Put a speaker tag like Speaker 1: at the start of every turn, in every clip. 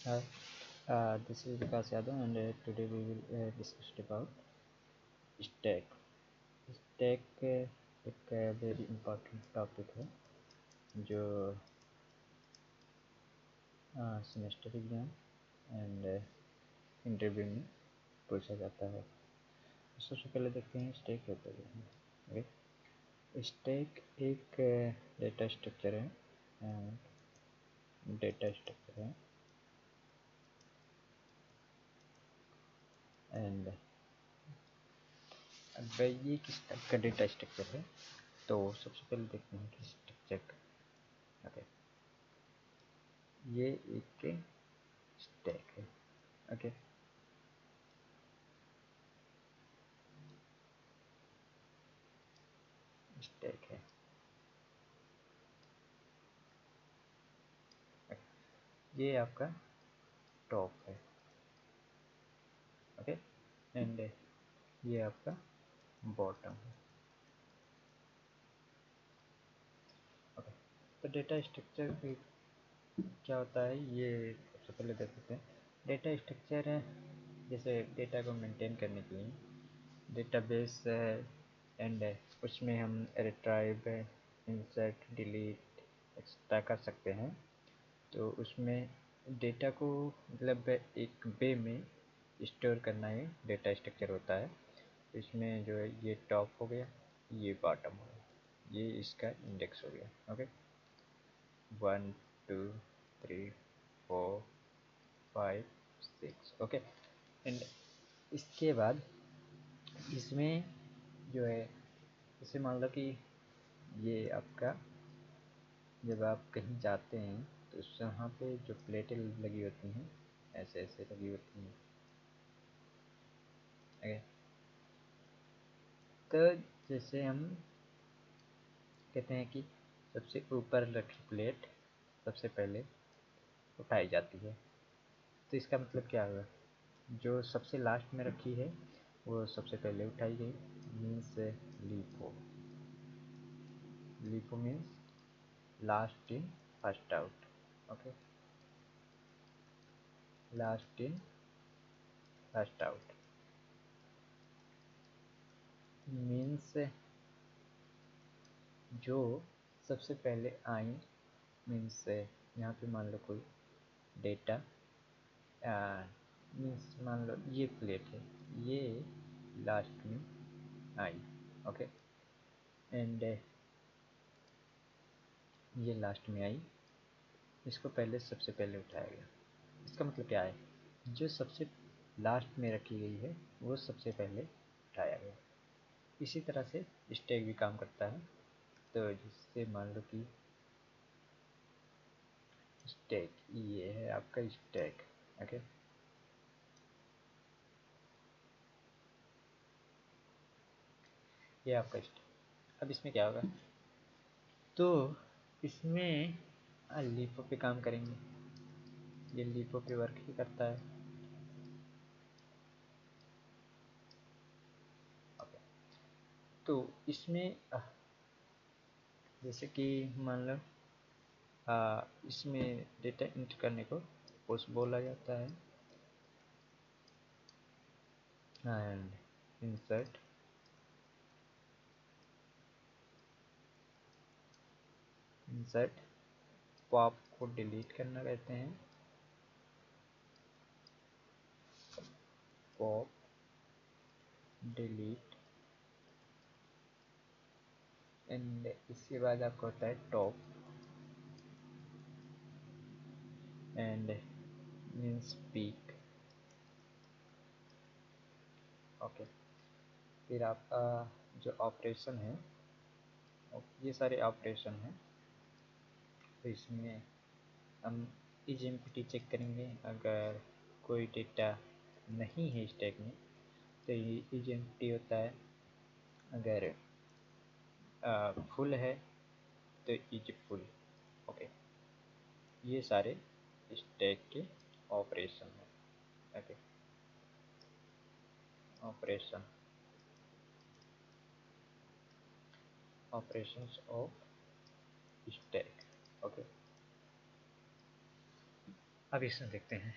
Speaker 1: Hi, this is Vikas Yadav, and today we will discuss about stack. Stack एक very important topic है जो semester exam and interview में पूछा जाता है। सबसे पहले देखते हैं स्टैक होता है। ओके, स्टैक एक डेटा स्ट्रक्चर है, डेटा स्ट्रक्चर है एंड ये किस टाइप का डेटा स्ट्रक्चर है, तो सबसे पहले देखते हैं कि स्ट्रक्चर का। ओके, ये एक स्टैक है। ओके, स्टैक है। ये आपका टॉप है। ओके, एंड ये आपका बॉटम है। ओके, तो डेटा स्ट्रक्चर क्या होता है, ये सबसे पहले देख लेते हैं। डेटा स्ट्रक्चर है जैसे डेटा को मेंटेन करने के लिए डेटाबेस है, एंड उसमें हम रिट्राइव, इंसर्ट, डिलीट एक्सेट्रा कर सकते हैं। तो उसमें डेटा को मतलब एक वे में स्टोर करना ही डेटा स्ट्रक्चर होता है। इसमें जो है ये टॉप हो गया, ये बॉटम हो गया, ये इसका इंडेक्स हो गया। ओके, 1 2 3 4 5 6। ओके, एंड इसके बाद इसमें जो है, जैसे मान लो कि ये आपका, जब आप कहीं जाते हैं तो वहाँ पे जो प्लेटें लगी होती हैं ऐसे ऐसे लगी होती हैं। ओके, तो जैसे हम कहते हैं कि सबसे ऊपर रखी प्लेट सबसे पहले उठाई जाती है, तो इसका मतलब क्या हुआ, जो सबसे लास्ट में रखी है वो सबसे पहले उठाई गई, means LiPo. LiPo means last in first out. Okay, last in first out means जो सबसे पहले आई, मीन्स यहाँ पे मान लो कोई डेटा, मीन्स मान लो ये प्लेट है, ये लास्ट में आई। ओके, एंड ये लास्ट में आई, इसको पहले सबसे पहले उठाया गया। इसका मतलब क्या है, जो सबसे लास्ट में रखी गई है वो सबसे पहले उठाया गया। इसी तरह से स्टैक भी काम करता है। तो जिससे मान लो कि स्टैक, ये है आपका स्टैक। ओके, ये आपका स्टैक। अब इसमें क्या होगा, तो इसमें लीफो पे काम करेंगे, ये लीफो पे वर्क ही करता है। ओके, तो इसमें जैसे कि मान लो इसमें डेटा इंटर करने को पुश बोला जाता है, एंड इंसर्ट, इंसर्ट पॉप को डिलीट करना कहते हैं, पॉप डिलीट, एंड इसके बाद आपका होता है top, and means peak. Okay, फिर आपका जो ऑपरेशन है, ये सारे ऑपरेशन हैं। तो इसमें हम इजम्पटी चेक करेंगे, अगर कोई डेटा नहीं है स्टैक में तो ये इजम्पटी होता है, अगर फुल है तो इज फुल। ओके, ये सारे स्टैक के ऑपरेशन है। Okay, operation, operations of stack. Okay, अब इसमें देखते हैं,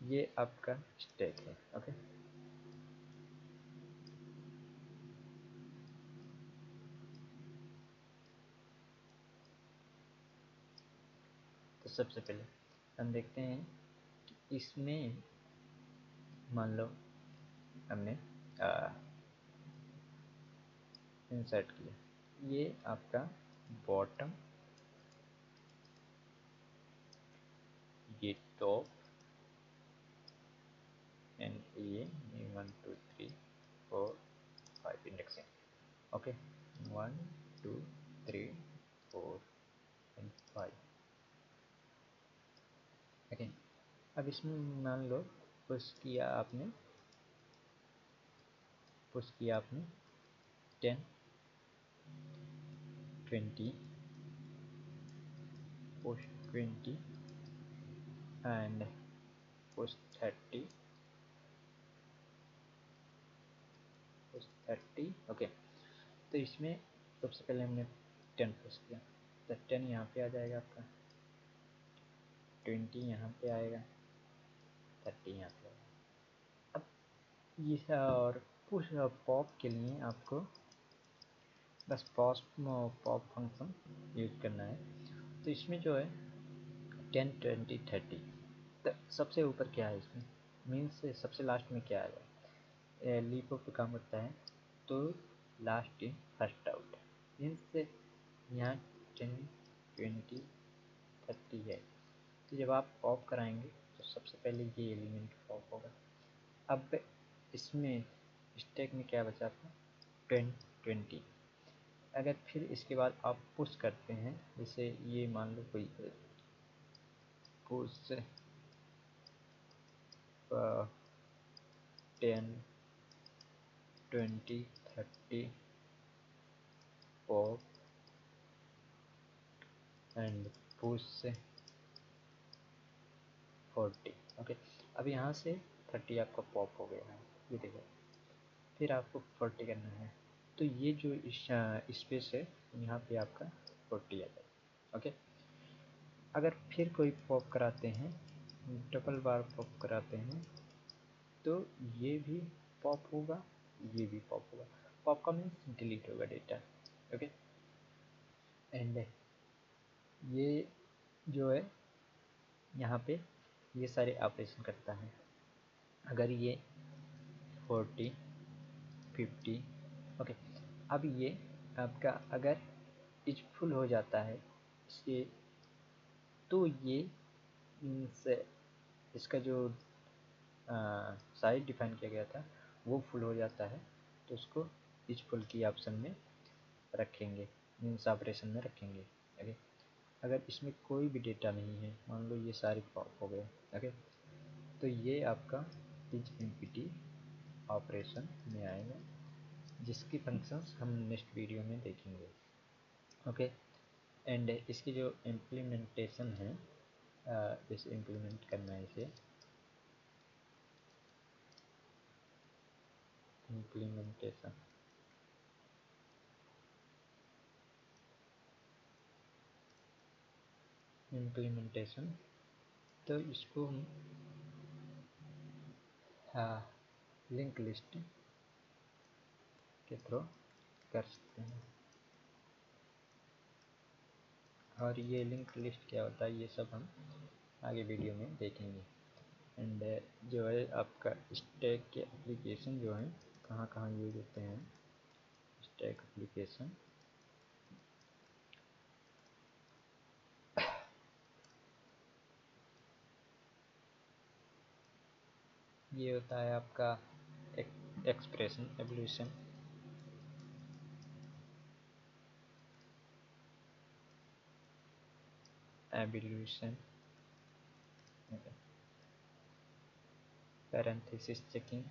Speaker 1: ये आपका स्टैक है। ओके, तो सबसे पहले हम देखते हैं कि इसमें मान लो हमने इंसर्ट किया, ये आपका बॉटम, ये टॉप, एंड ये 1 2 3 4 5 इंडेक्सिंग। Okay, 1 2 3 4 and 5। ओके, अब इसमें मान लो पुश किया आपने 10 20 push 20 and push 30 push 30। Okay, तो इसमें सबसे पहले हमने 10 पुश किया, तो 10 यहाँ पे आ जाएगा आपका, 20 यहाँ पे आएगा, 30 यहाँ पे आएगा। अब ये और पुश पॉप के लिए आपको बस पॉप फंक्शन यूज करना है। तो इसमें जो है 10 20 30, तो सबसे ऊपर क्या है इसमें, मीन्स सबसे लास्ट में क्या आएगा, लीपो पे काम करता है, तो last in first out, means यहाँ 10 20 30 है, तो जब आप पॉप कराएंगे तो सबसे पहले ये एलिमेंट पॉप होगा। अब इसमें स्टैक में क्या बचा था, 10 20। अगर फिर इसके बाद आप पुश करते हैं, जैसे ये मान लो कोई push 10 20 30 pop and push 40। Okay, अब यहाँ से 30 आपका पॉप हो गया है, ये देखो, फिर आपको 40 करना है, तो ये जो स्पेस है यहाँ पे आपका 40 आ जाएगा। ओके, अगर फिर कोई पॉप कराते हैं, डबल बार पॉप कराते हैं, तो ये भी पॉप होगा, ये भी पॉप होगा। पॉप का मीन्स डिलीट होगा डेटा। ओके, एंड ये जो है यहाँ पे ये सारे ऑपरेशन करता है। अगर ये 40 50, ओके, अब ये आपका अगर इज फुल हो जाता है इसके, तो ये मीन्स इसका जो साइज डिफाइन किया गया था वो फुल हो जाता है, तो उसको इज फुल की ऑप्शन में रखेंगे, मीन्स ऑपरेशन में रखेंगे। ओके, अगर इसमें कोई भी डेटा नहीं है, मान लो ये सारे पॉप हो गए, ओके, तो ये आपका इज एम्प्टी ऑपरेशन में आएगा, जिसकी फंक्शंस हम नेक्स्ट वीडियो में देखेंगे। ओके, एंड इसकी जो इम्प्लीमेंटेशन है, जैसे इम्प्लीमेंट करना है इसे, इम्प्लीमेंटेशन तो इसको हम लिंक लिस्ट के थ्रू कर सकते हैं। और ये लिंक लिस्ट क्या होता है, ये सब हम आगे वीडियो में देखेंगे। एंड जो है आपका स्टैक के एप्लीकेशन जो हैं कहाँ कहाँ यूज होते हैं, स्टैक एप्लीकेशन ये होता है आपका expression evolution, evolution, parenthesis checking,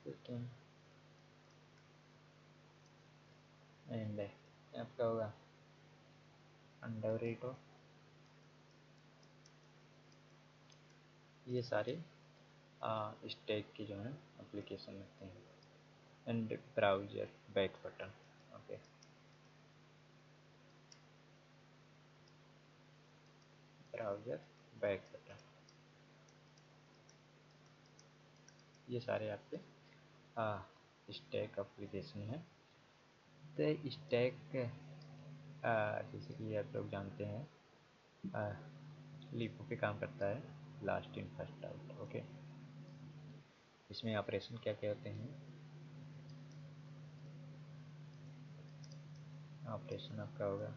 Speaker 1: checking, and आपका होगा अंडररेटो। ये सारे स्टैक के जो हैं एप्लीकेशन होते हैं। and browser back button. Okay, browser back button, ये सारे आपके स्टैक एप्लीकेशन है। तो स्टैक जैसे कि आप लोग जानते हैं लीपो पे काम करता है, last in first out. Okay, इसमें ऑपरेशन क्या क्या होते हैं? ऑपरेशन आपका होगा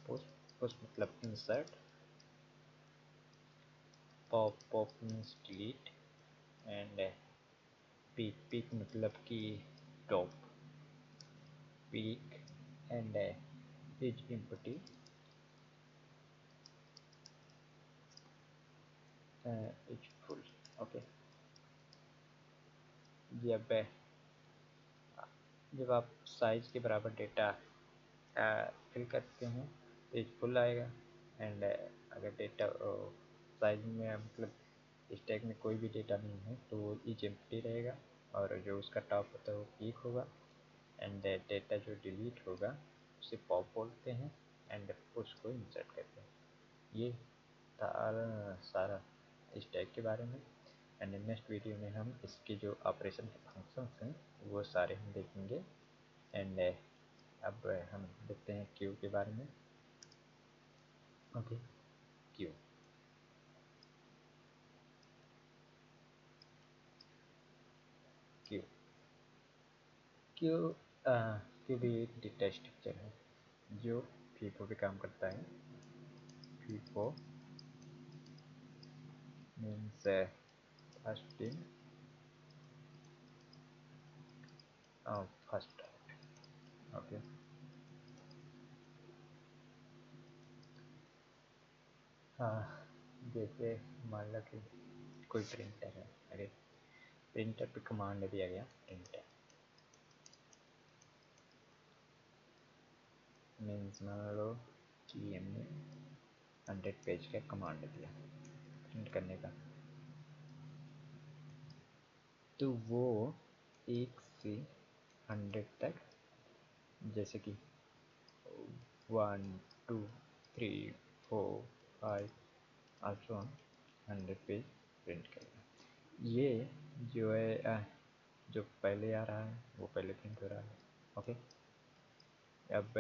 Speaker 1: पुश, पुश मतलब insert, pop, pop means delete, and peak, peak मतलब कि top, peak, and is empty, is full. Okay, जब जब आप साइज के बराबर डेटा फिल करते हैं तो एज फुल आएगा, एंड अगर डेटा साइज में मतलब स्टैक में कोई भी डेटा नहीं है तो वो इज एम्प्टी रहेगा, और जो उसका टॉप होता है वो पीक होगा, एंड डेटा जो डिलीट होगा उसे पॉप बोलते हैं, एंड पुश को इंसर्ट करते हैं। ये था सारा स्टैक के बारे में। एंड नेक्स्ट वीडियो में हम इसके जो ऑपरेशन के फंक्शंस हैं वो सारे हम देखेंगे। एंड अब हम देखते हैं क्यू के बारे में। Okay, Q, Q, Q Q भी एक डेटा स्ट्रक्चर है जो फीफो पे काम करता है। FIFO means first in first out. Okay, जैसे मान लो कि कोई प्रिंटर है। अरे, प्रिंटर पे कमांड दिया गया प्रिंटर, मीन्स मान लो कि हमने 100 पेज का कमांड दिया प्रिंट करने का, तो वो 1 से 100 तक, जैसे कि 1 2 3 4 5 ऑल्सो 100 पेज प्रिंट करेगा। ये जो है जो पहले आ रहा है वो पहले प्रिंट हो रहा है। ओके, अब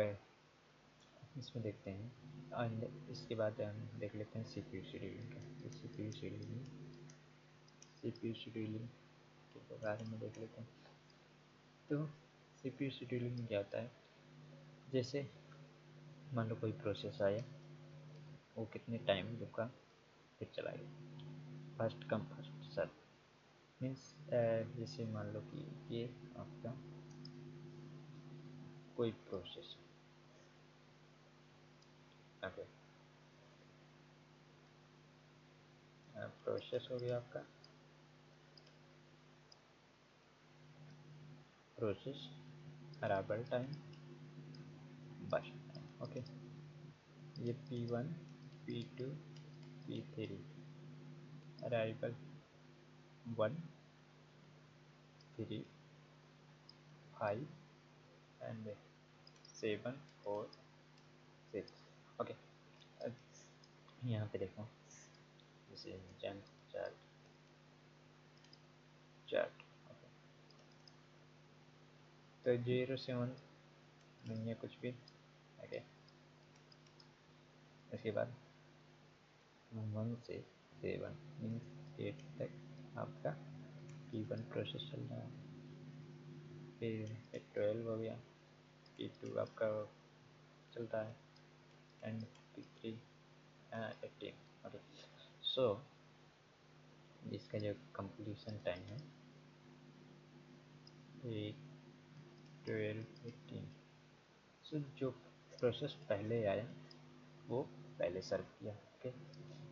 Speaker 1: इसमें देखते हैं, और इसके बाद हम देख लेते हैं सीपीयू शेड्यूलिंग का। सीपीयू शेड्यूलिंग, सीपीयू शेड्यूलिंग के बारे में देख लेते हैं। तो सीपीयू शेड्यूलिंग में क्या होता है, जैसे मान लो कोई प्रोसेस आया, वो कितने टाइम रुका फिर चला गया, first come first serve. Means जैसे मान लो कि ये आपका कोई प्रोसेस है। ओके, प्रोसेस हो गया आपका, process, arrival time, burst time. Okay, ये P1, P2, P3, arrival 1 3 5 and 7 4 6। Okay, यहाँ पे देखो, जैसे जंप चार्ट, चार्ट। ओके, तो 0 से 1 नहीं है कुछ भी। ओके, इसके बाद 1 से 7 मीन्स 8 तक आपका P1 प्रोसेस चल रहा है। फिर 12 हो गया, P2 आपका चल रहा है, एंड P3 18। ओके, सो इसका जो कंप्लीशन टाइम है 8 12 18। सो जो प्रोसेस पहले आया वो पहले सर्व किया। ओके,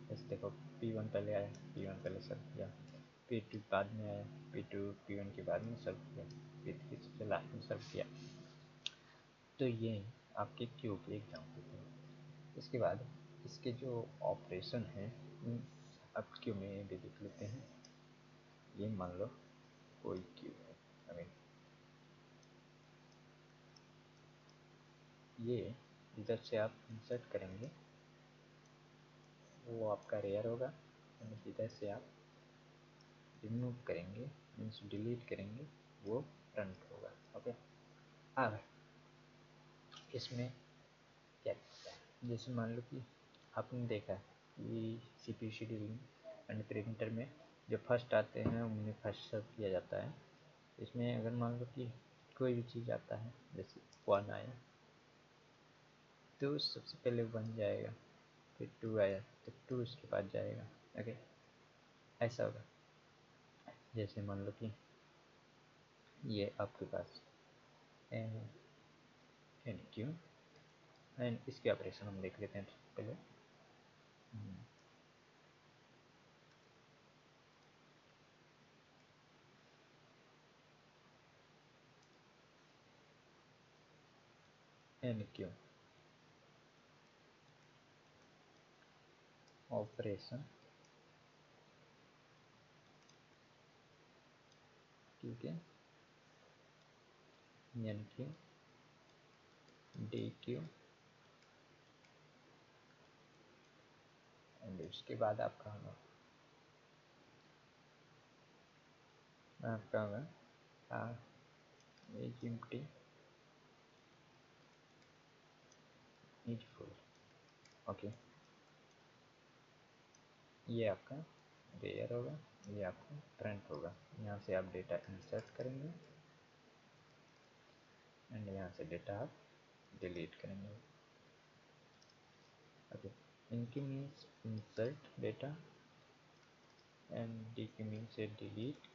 Speaker 1: जैसे देखो P1 पहले आया, P1 पहले सर्व किया, P2 बाद में आया, P2 P1 के बाद में सर्व किया, P3 सबसे लास्ट में सर्व किया। तो ये आपके क्यू के एग्जाम्पल थे। इसके बाद इसके जो ऑपरेशन है अब क्यू में भी देख लेते हैं। ये मान लो कोई क्यू है, आई मीन ये इधर से आप इंसर्ट करेंगे वो आपका रेयर होगा, और इधर से आप रिमूव करेंगे मीन्स डिलीट करेंगे वो फ्रंट होगा। ओके, अब इसमें क्या करता है, जैसे मान लो कि आपने देखा कि CPU शेड्यूलिंग एंड प्रिंटर में जो फर्स्ट आते हैं उनमें फर्स्ट सर्व किया जाता है। इसमें अगर मान लो कि कोई भी चीज़ आता है, जैसे 1 आया तो सबसे पहले 1 जाएगा, फिर 2 आया तो 2 उसके बाद जाएगा। ओके, ऐसा होगा। जैसे मान लो कि ये आपके पास एन क्यू एंड इसके ऑपरेशन हम देख लेते हैं सबसे पहले। एन क्यू ऑपरेशन, ठीक है, enqueue dequeue and उसके बाद आपका होगा is empty is full. Okay, ये आपका रेयर होगा, ये आपका फ्रंट होगा। यहाँ से आप डेटा इंसर्ट करेंगे एंड यहाँ से डेटा आप डिलीट करेंगे। ओके, इनकी means insert data and D की मीन्स से डिलीट।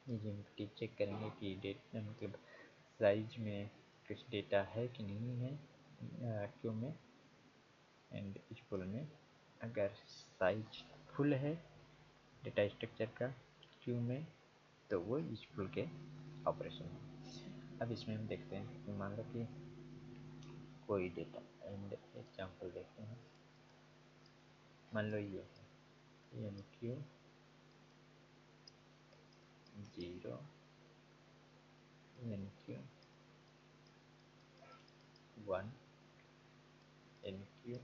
Speaker 1: ये चेक करेंगे कि डेटा मतलब साइज में कुछ डेटा है कि नहीं है क्यों में एंड इस फुल में। अगर साइज फुल है डेटा स्ट्रक्चर का क्यू में तो वो यूजफुल के ऑपरेशन है। अब इसमें हम देखते हैं कि मान लो कि कोई डेटा एंड एग्जांपल देखते हैं। मान लो ये है enqueue 0 enqueue 1 enqueue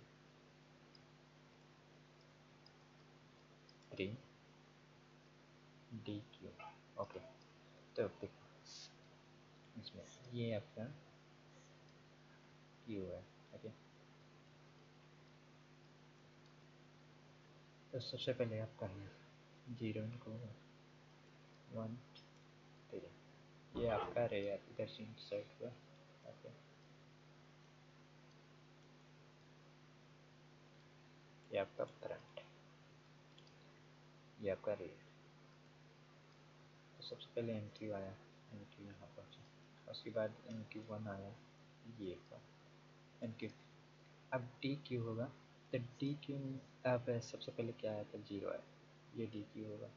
Speaker 1: 3 dequeue. Okay, तो देखो इसमें ये आपका क्यू है। ओके, तो सबसे पहले आपका है 0 इनको 1 3, ये आपका रेयर इधर से इंसर्ट हुआ। ओके, ये आपका फ्रंट, ये आपका रेयर। तो सबसे पहले एन क्यू आया, एन क्यू यहाँ पहुँचा, उसके बाद एन क्यू 1 आया, ये एन क्यू। अब डी क्यू होगा तो डी क्यू अब सबसे पहले क्या आया था 0 आया, ये डी क्यू होगा।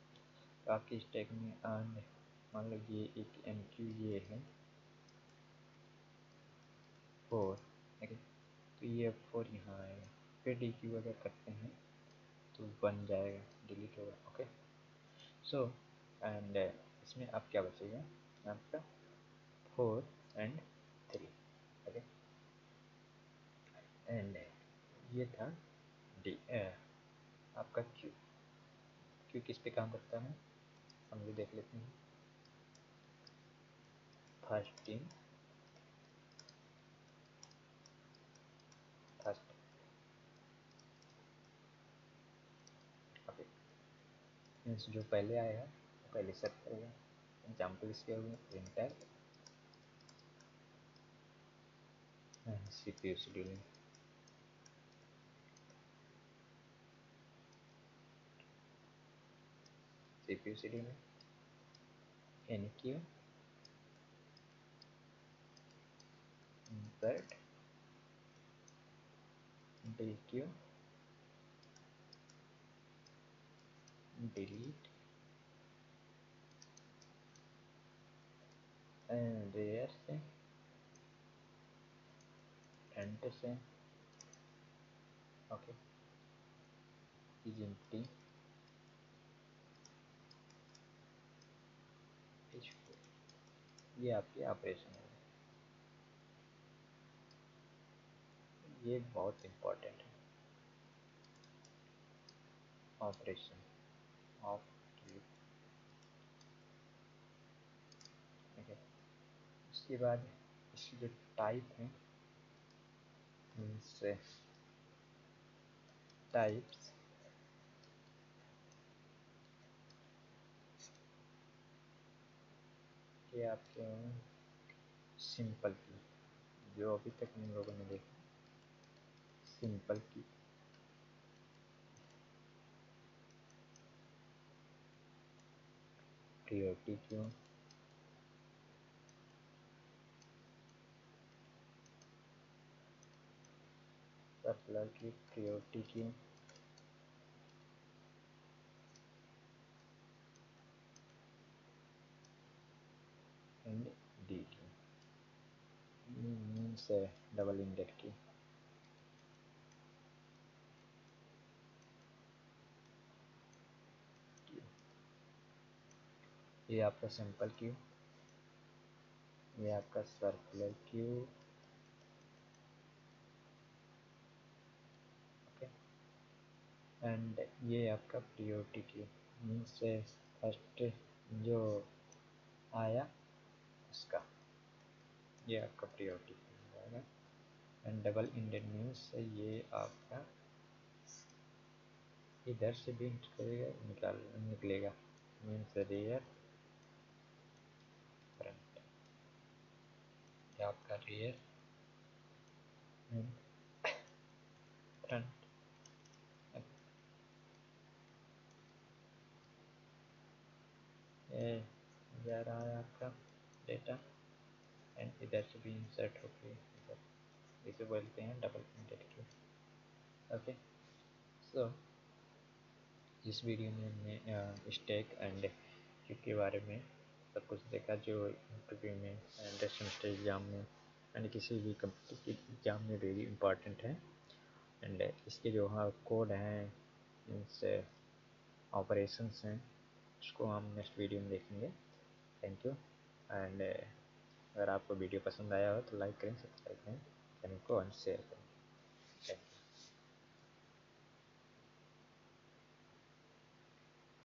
Speaker 1: तो आपके स्टैक में मान लो ये एक एन क्यू ये है 4। ठीक है, तो ये 4 यहाँ आएगा, फिर डी क्यू अगर करते हैं तो 1 जाएगा, डिलीट होगा। ओके, सो एंड इसमें अब क्या बचेगा आपका 4 एंड 3। ओके, एंड ये था डी आपका क्यू। क्यू किस पे काम करता है हम भी देख लेते हैं। First in first. Okay, means जो पहले आएगा वो पहले सर्व करेगा। एग्जाम्पल इसके हो गए printer, CPU scheduling. CPU scheduling enqueue insert dequeue delete rear से फ्रंट से। Okay, is empty is full. ये आपके ऑपरेशन है। ये बहुत इम्पोर्टेंट है। ऑपरेशन ऑफ क्यू, ठीक है। उसके बाद इसकी जो टाइप है, मीन्स टाइप्स, ये आपके हैं सिंपल की, जो अभी तक हम लोगों ने देखा सिंपल की, प्रायोरिटी क्यू, सर्कुलर की, priority queue and D Q, means double ended की। ये आपका सिंपल क्यू, ये आपका सर्कुलर क्यू, ओके, एंड ये आपका प्रायोरिटी क्यू, मीन्स फर्स्ट जो आया उसका, ये आपका प्रायोरिटी क्यू आएगा। एंड डबल इंडेड मीन्स ये आपका इधर से भी निकलेगा, मीन्स रेयर फ्रंट, ये आपका रेयर एंड फ्रंट। ये जा रहा है आपका डेटा एंड इधर से भी इंसर्ट होके इधर, इसे बोलते हैं डबल इंडेड क्यू। ओके, सो इस वीडियो में हमने स्टैक एंड क्यू के बारे में सब कुछ देखा, जो इंटरव्यू में एंड सेमेस्टर एग्ज़ाम में एंड किसी भी कम्पिटिटिव एग्ज़ाम में वेरी इंपॉर्टेंट है। एंड इसके जो हाँ कोड हैं, मीन्स ऑपरेशंस हैं, उसको हम नेक्स्ट वीडियो में देखेंगे। Thank you. एंड अगर आपको वीडियो पसंद आया हो तो लाइक करें, सब्सक्राइब करें चैनल को, और शेयर करें।